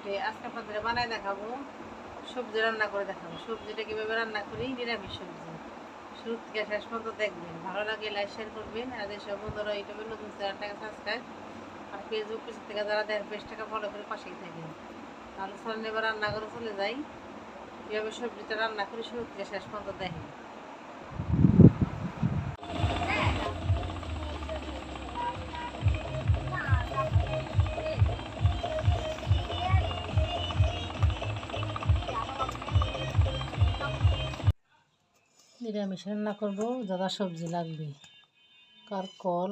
Recipe আজকে আপনাদের বানায় দেখাবো, সবজি রান্না করে দেখাবো। সবজিটা কীভাবে রান্না করি, নিরামিষ সবজি। শুরু থেকে শেষ পর্যন্ত দেখবেন, ভালো লাগে লাইক শেয়ার করবেন। আর যেসব বন্ধুরা ইউটিউবে নতুন চ্যানেলটাকে সাবস্ক্রাইব আর ফেসবুক পেজ থেকে যারা দেন পেজটাকে ফলো করে পাশেই থাকেন। তাহলে চলেন এবার রান্না করে চলে যাই। কীভাবে সবজিটা রান্না করি শুরু থেকে শেষ পর্যন্ত দেখেন। নিরামিষ রান্না করবো, যা সবজি লাগবে: কারকল,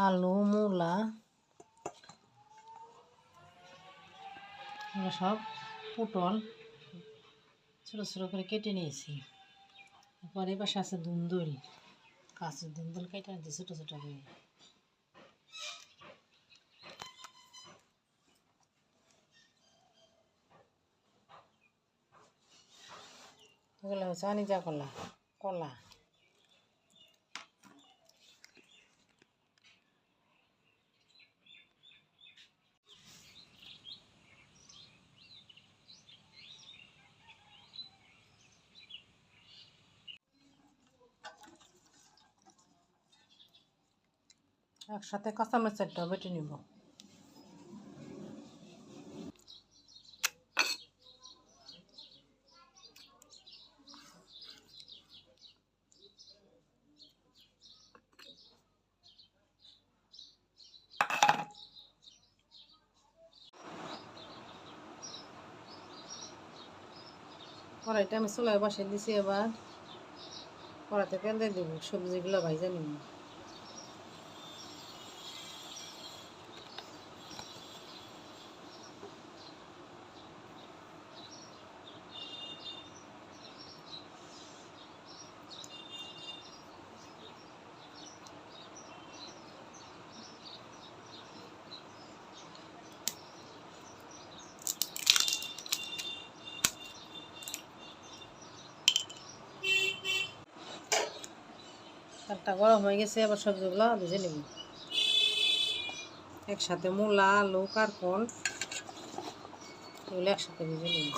আলু, মূলা, সব পটল ছোটো ছোটো করে কেটে নিয়েছি। পরে পাশে আছে ধুন্দুল, কাঁচের ধুন্দুল কেটে নিয়েছি ছোটো ছোটো করে। এগুলো হচ্ছে অনিজা কলা, কলা। একসাথে কাঁচামরিচটাও বেটে নিব। কড়াইটা আমি চুলায় বসিয়ে দিছি। এবার কড়াইতে তেল দিয়ে দেবো, সবজিগুলো ভাজা নিব। তেলটা গরম হয়ে গেছে, এবার সবজিগুলো ভেজে নেব। একসাথে মূলা, আলু, কারকল এগুলো একসাথে ভেজে নেব।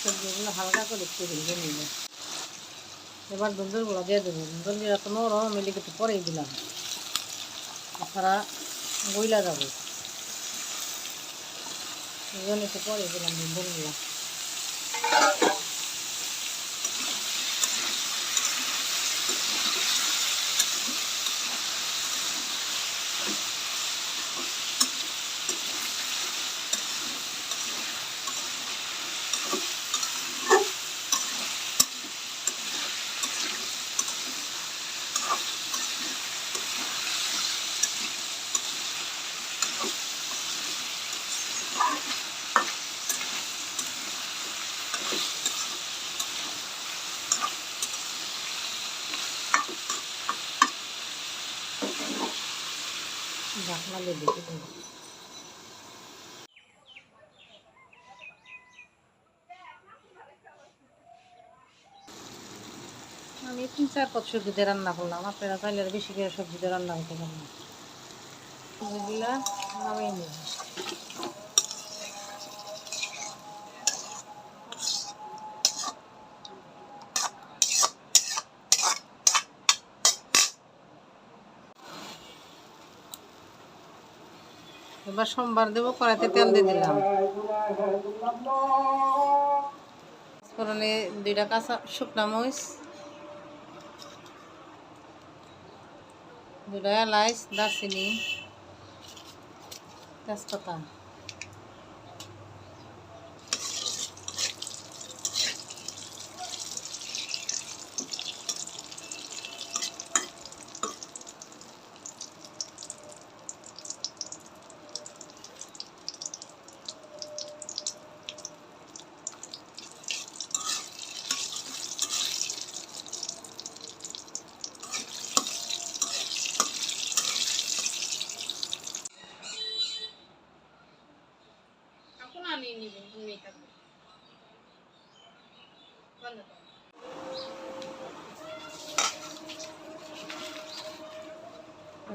সবজিগুলো হালকা করে একটু ভেজে নিব। এবার ধুন্দুলগুলো দিয়ে দেবো। ধুন্দুলগুলো তো নরম, আমি একটু পরেই দিলাম, তাছাড়া গইলা যাবে। এই জন্য একটু পরেই দিলাম ধুন্দুলগুলো। ঢাকনা দিয়ে দেখে দেবো। আমি 3-4 পদ সবজি দিয়ে রান্না করলাম, আপনারা চাইলে আর বেশি করে সবজি দিয়ে রান্না করতে পারেন। সবজিগুলা নামিয়ে নেব। এবার সোমবার দেবো, কড়াইতে তেল দিয়ে দিলাম। ফোড়নে 2টা কাঁচা শুকনা মরিচ, 2টা এলাচ, দারচিনি, তেজপাতা।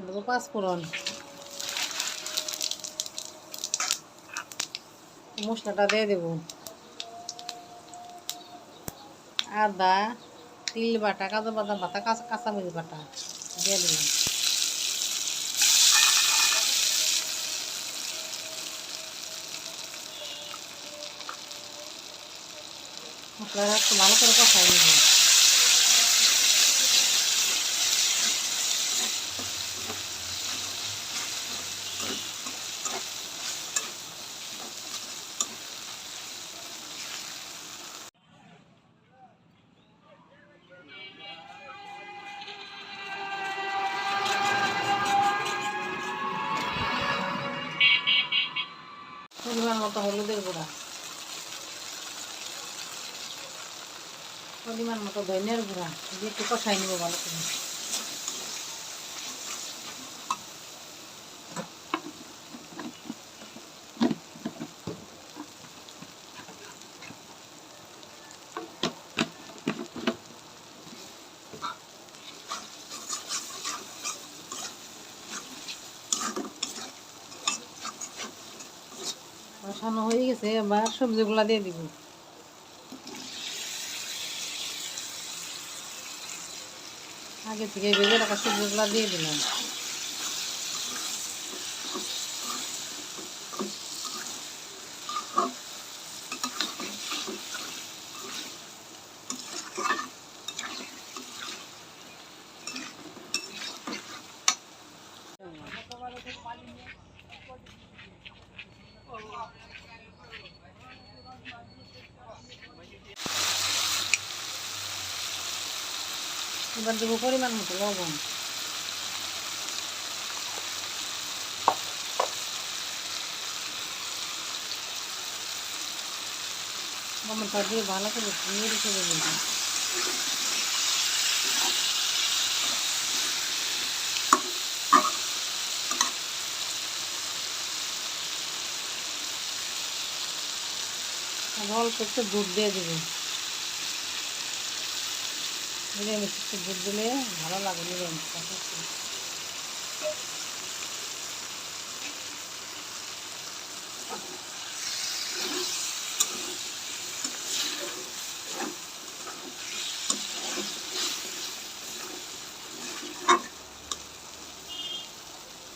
দেবো পাঁচফোড়ন, মশলাটা দিয়ে দেবো আদা, তিল বাটা, কাজু বাদাম বাটা, কাঁচামরিচ বাটা দিয়ে দিলাম। মশলাটা একটু ভালো করে কষাই নেব। পরিমাণ মতো হলুদের গুঁড়া, পরিমাণ মতো ধনিয়ার গুঁড়া দিয়ে একটু কষাই নেবো ভালো করে। কষানো হয়ে গেছে, এবার সবজিগুলা দিয়ে দিব। আগে থেকে ভেজে রাখা সবজিগুলা দিয়ে দিলাম। এবার দেবো পরিমাণ মতো লবণ, লবণটা দিয়ে ভালো করে নেড়ে চেড়ে দেবো। অল্প একটু দুধ দিয়ে দেবো, নিরামিষ একটু দুধ দিলে ভালো লাগে নিরামিষটা খেতে।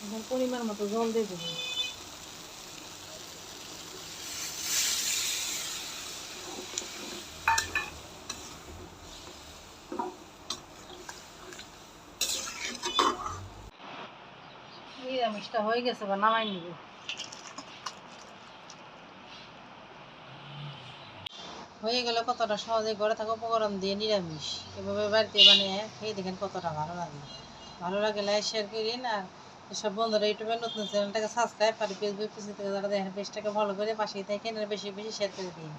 এখন পরিমাণ মতো জল দিয়ে দেবো। নিরামিষটা হয়ে গেছে, বা নামাই নিব। হয়ে গেলে কতটা সহজে ঘরে থাকা উপকরণ দিয়ে নিরামিষ এভাবে বাড়িতে বানিয়ে খেয়ে দেখেন কতটা ভালো লাগে। ভালো লাগে লাইক শেয়ার করিন, আর সব বন্ধুরা ইউটিউবের নতুন চ্যানেলটাকে সাবস্ক্রাইব আর ফেসবুক পেজ থেকে যারা দেখেন পেজটাকে ফলো করে পাশেই থাকেন আর বেশি বেশি শেয়ার করে দিন।